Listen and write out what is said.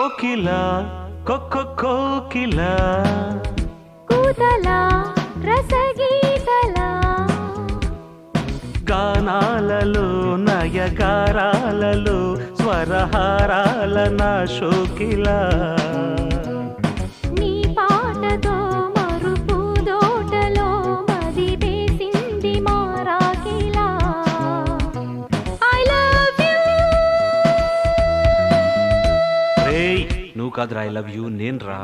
కోకిలా కోకిలా కూతలా రసగీతలా గానాలలో నయగారాలలో స్వరహారాల నా షోకిలా నీ పాటతో మరుపు దోటలో మది వేసింది మారాకిలా ఐ లవ్ యూ రేయ్ నువ్వు కాదురా ఐ లవ్ యూ నేను రా